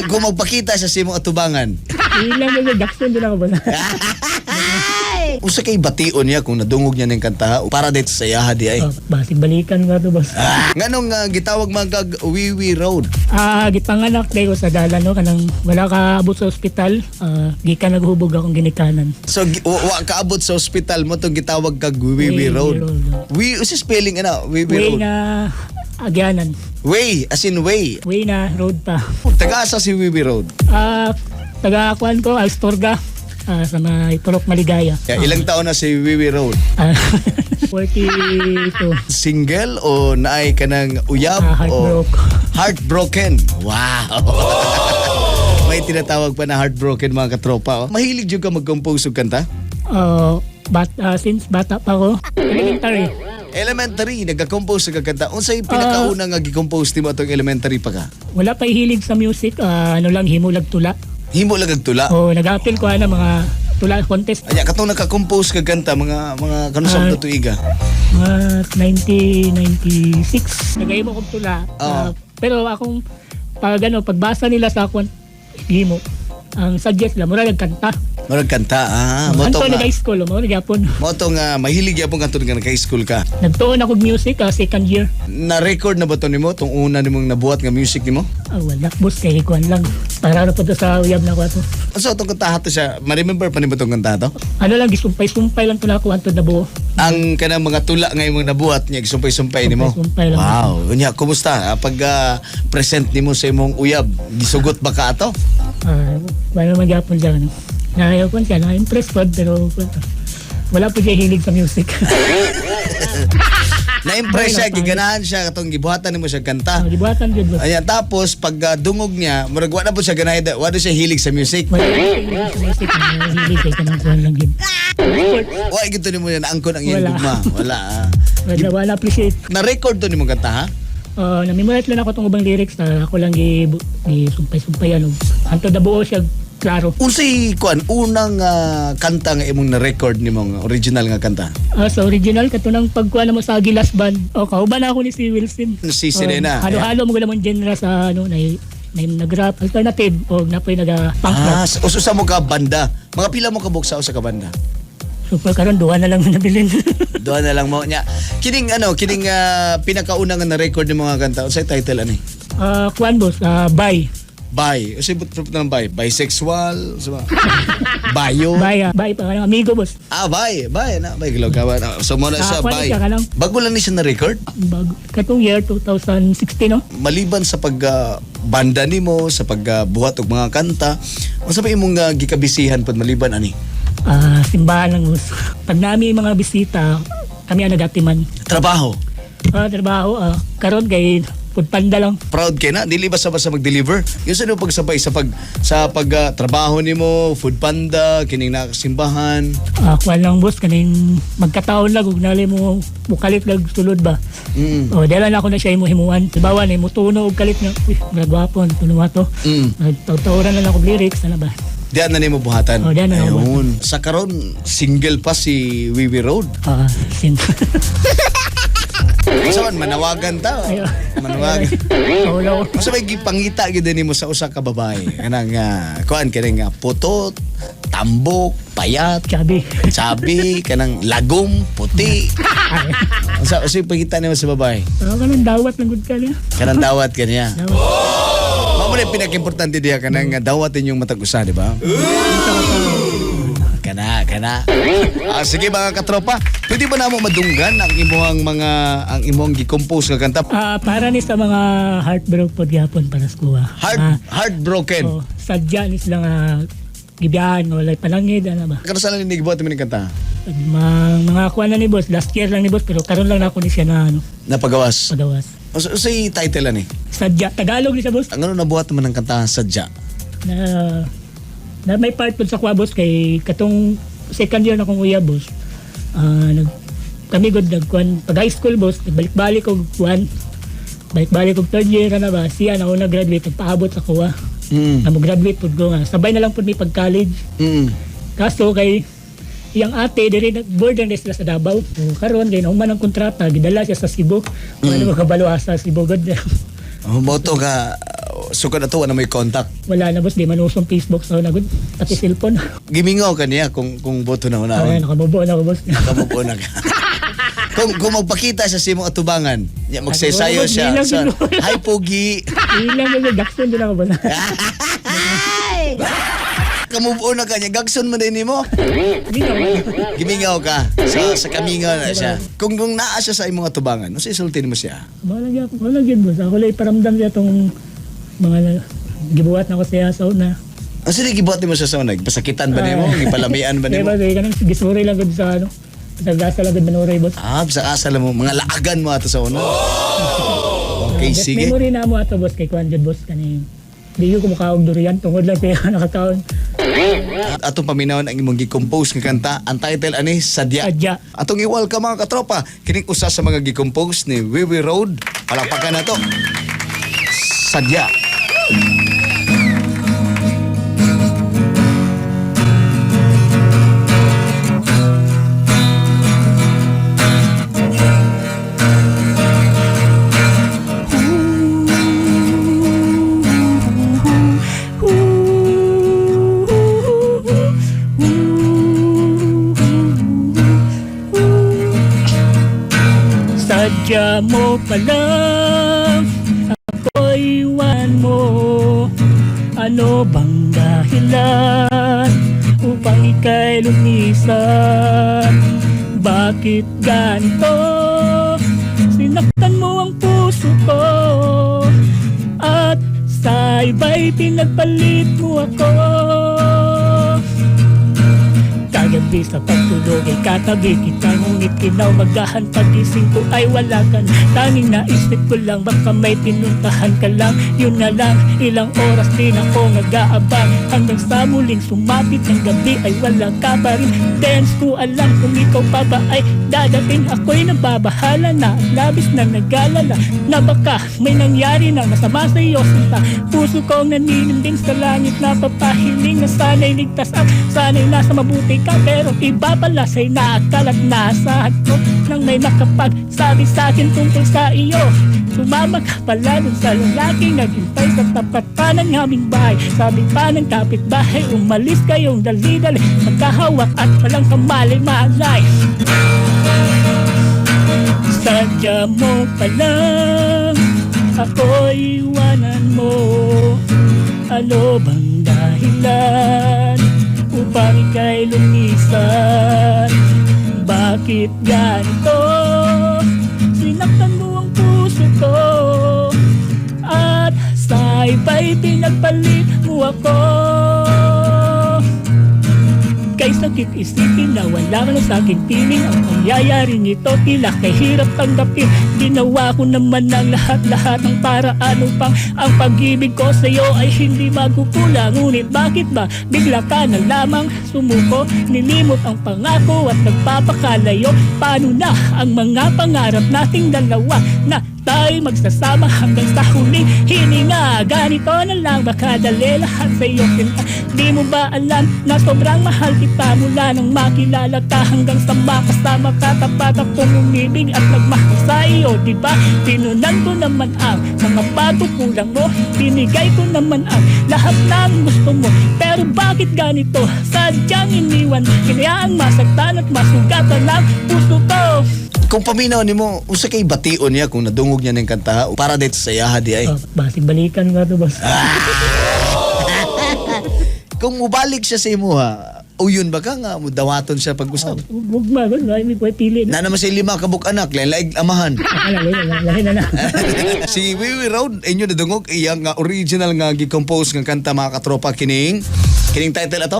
kung magpakita sa simong atubangan. Ilang mga Jackson din ako ba? Usa kay bation niya kung nadungog niya ning kanta para dito sa yaha di ay. Basig balikan nga to boss. Nganong gitawag mga Wiwi Road? Gipanganak dayo sa dalan no kanang wala ka abot sa ospital, gikan naghubog akong ginikanan. So wa kaabot sa ospital mo tong gitawag kag Wiwi Road. Usa spelling ana Wiwi Way Road. na agyanan. Way as in way. Way na road pa. Taga asa si Wiwi Road? Taga-kuan ko, Astorga. Sa may Purok Maligaya. Ilang taon na si Wiwi Road? 42. Single o naay kanang uyab o heartbroken? Wow! May tinatawag pa na heartbroken mga katropa. Mahilig yung ka mag-compose og kanta? Since bata pa ako, Elementary, nagka-compose ka kanta. Unsay pinakauna nga gi-compose nimo atong elementary pa ka? Wala pa hilig sa music, lang himulag tula. Himo lang tula. Nag-apil ko na mga tula contest. Anya katong naka-compose ka kanta mga kanusang tuiga. Mga 1996 nagahimo kog tula. Pero akong pagbasa nila sa akong himo, ang suggest lang mura nagkanta. Murag kanta, Anto nag-high school, mo nag-yapon. Moto nga mahilig yapon kanto nga nag-high school ka. Nagtuon ako music second year. Na-record na ba to nimo tong una nimong nabuhat nga music nimo? Wala boss kay kuan lang. Para na po to sa uyab na ko ato. Unsa tong kanta to siya? Ma-remember pa nimo tong kanta to? Lang gisumpay-sumpay lang to na ako antod na buo. Ang kanang mga tula nga imong nabuhat niya gisumpay-sumpay nimo. Sumpay lang. Wow, unya kumusta pag present nimo sa imong uyab? Gisugot ba ka ato? Wala man gyapon siya ano. Nahayaw ko siya, na-impress po, pero wala po siya hilig sa music. Na-impress siya, giganahan siya, katong gibuhatan nimo siya kanta. Gibuhatan yun. Ayan, tapos pag dungog niya, murag wala po siya ganahan, wala siya hilig sa music. Wala po siya hilig sa music, hilig kay kanang kuhan lang yun. Wala, gito nimo yan, angkon ang iyong gugma. Wala appreciate. Na-record to nimo kanta, ha? Namimulate lang ako itong ubang lyrics na ako lang sumpay-sumpay ano. Anto na buo siya, klaro. Unsay kuan unang kanta nga imong na-record nimong original nga kanta? Sa original katunang pagkuha mo sa Agilas Band. Kauban ako ni si Wilson. Si Sirena. Halo-halo mo naman genre sa nag-rap alternative o napoy nag-punk rap. Usa mo ka banda. Mga pila mo ka buksa sa ka banda? Super karon duha na lang nabilin. Duha na lang mo nya. Kining pinakauna nga na-record ni mga kanta. Unsay title ani? Kuan boss, Bye. Bye. Unsay butrop nang bye? Bisexual, sama. Bayo. Bye pa kanang amigo boss. Bye na. Bye gilo ka. So mo na siya bye. Bago lang ni siya na-record? Katong year 2016 no. Maliban sa banda nimo, sa pagbuhat og mga kanta, unsa ba imong gikabisihan pud maliban ani? Simbahan lang boss. Pag nami mga bisita, kami ang nagatiman. Trabaho. Trabaho. Karon kay pagpanda lang. Proud kay na, dili basta-basta mag-deliver. Yung sino pagsabay sa trabaho nimo, food panda, kining simbahan. Kuan lang boss, kaning magkataon lang ug nali mo mukalit lag sulod ba. Dala na ako na siya himuan. Sibawan mo tuno og kalit nga. Gragwapon tuno ato. Tawtawaran na lang og lyrics na ba. Diyan na nimo buhatan. Diyan na. Ayun. Sa karon single pa si Wiwi Road. Saan manawagan ta? Manawagan. Masa may gipangita gid nimo sa usa ka babae. Kanang kuan kanang putot, tambok, payat, sabi, kanang lagom, puti. Unsa pangita nimo sa babae? Kanang dawat lang gud kaniya. Kanang dawat kaniya. Mao man pinaka-importante diha kanang dawat inyong matag usa, di ba? Kana. Sige mga katropa, pwede ba namo madunggan ang imong gi-compose nga kanta? Para ni sa mga heartbroken pod gyapon para sa kuha. Heartbroken. Sadya ni sila nga gibiyahan wala palangid ana ba. Kano sala ni gibuhat mo ni kanta? Mga kuha na ni boss, last year lang ni boss pero karon lang ako ni siya na napagawas. Say title ani? Sadya, Tagalog ni sa boss. Ang nabuhat man ang kanta Sadya? Na may part po sa kuha boss kay katong second year na kong uya boss. Kami god nagkuan pag high school boss, balik-balik og kuan. Balik-balik og third year na ba siya na una graduate paabot sa kuha. Na mo graduate pud ko nga. Sabay na lang pud mi pag college. Kaso kay iyang ate diri board and sila sa Davao. Karon kay nauman ang kontrata gidala siya sa Cebu. Ano makabalo sa Cebu god. Moto ka sukad ato wala may contact. Wala na boss, di man usong Facebook sa nagod pati cellphone. Gimingaw ka niya kung boto na una. Ay, nakabubo na ako boss. Kamupo na ka. kung magpakita sa simong atubangan, ya magsasayo siya. Bilang Sa, yun. hi Pogi. Ilang mo Jackson din ako boss. Kamupo na ka niya. Gagson mo din mo. Gimingaw ka. Sa kamingaw na siya. Kung naa siya sa imong atubangan, no, isultin mo siya. Wala gyud boss. Ako lay paramdam siya tong mga gibuhat na ko siya sa una. Ang sige gibuhat mo siya sa unag. Pasakitan ba nimo? Gipalamian ba nimo? Diba, kanang gisuri lang gud sa ano. Sa gasa lang gud manuray boss. Sa asal mo. Mga laagan mo ato sa una. Okay, Best sige. memory na mo ato boss kay Kwan jud boss kaning di ko kumakaog durian tungod lang kaya nakakaon. Atong paminawon ang imong gi-compose nga kanta. Ang title ani Sadya. Sadya. Atong i-welcome mga katropa. Kining usa sa mga gi-compose ni Wiwi Road. Palakpakan na to. Sadya. Sadya mo palang ako'y iwan mo. Ano bang dahilan upang ika'y lumisan? Bakit ganito? Sinaktan mo ang puso ko at sa iba'y pinagpalit mo ako. Kagabi sa pagtulog ay katabi kita, ngunit kinaumagahan pagising ko ay wala ka na. Tanging naisip ko lang baka may pinuntahan ka lang. Yun na lang, ilang oras din ako nag-aabang hanggang sa muling sumapit ng gabi ay wala ka pa rin. Dance ko alam kung ikaw pa ba ay dadating. Ako'y nababahala na, labis na nag-alala na baka may nangyari na masama sa iyo sinta. Puso kong nanininding sa langit na papahiling na sana'y ligtas at sana'y nasa mabuti ka. Pero iba pala sa'y naakal at naasahan ko nang may nakapagsabi sa'kin tungkol sa iyo. Sumama ka pala dun sa lalaking naghintay sa tapat pa ng aming bahay. Sabi pa ng kapitbahay, umalis kayong dali-dali, magkahawak at walang kamalay-malay. Sadya mo palang ako'y iwanan mo. Ano bang dahilan upang ika'y lumisan? Bakit ganito? Sinaktan mo ang puso ko at sa iba'y pinagpalit mo ako. Kay sakit isipin na wala ka na sa aking piling. Ang pangyayari nito tila kay hirap tanggapin. Ginawa ko naman ang lahat-lahat ng paraan upang ang pag-ibig ko sa'yo ay hindi magkukulang. Ngunit bakit ba bigla ka na lamang sumuko? Nilimot ang pangako at nagpapakalayo. Paano na ang mga pangarap nating dalawa na tayo magsasama hanggang sa huling hininga? Ganito na lang baka dali lahat sa iyo sinta. Di mo ba alam na sobrang mahal kita mula nang makilala ka hanggang sa makasama ka? Tapat akong umibig at nagmahal sa iyo, diba? Pinunan ko naman ang mga pagkukulang mo. Binigay ko naman ang lahat ng gusto mo. Pero bakit ganito? Sadyang iniwan, kinayaang masaktan at masugatan ang puso ko. Kung paminaw ni mo, usa kay bation niya kung nadungog niya ng kanta para dito sa yaha di ay. Basig balikan nga to boss. Kung mubalik siya sa imo ha, uyon ba ka nga mudawaton siya pag-usap? Huwag ma, may pili na. Na naman sa 5 kabuk anak, laig amahan. Akala, lahi na. Si Wiwi Road, inyo nadungog iyang original nga gi-compose nga kanta mga katropa kining title ato.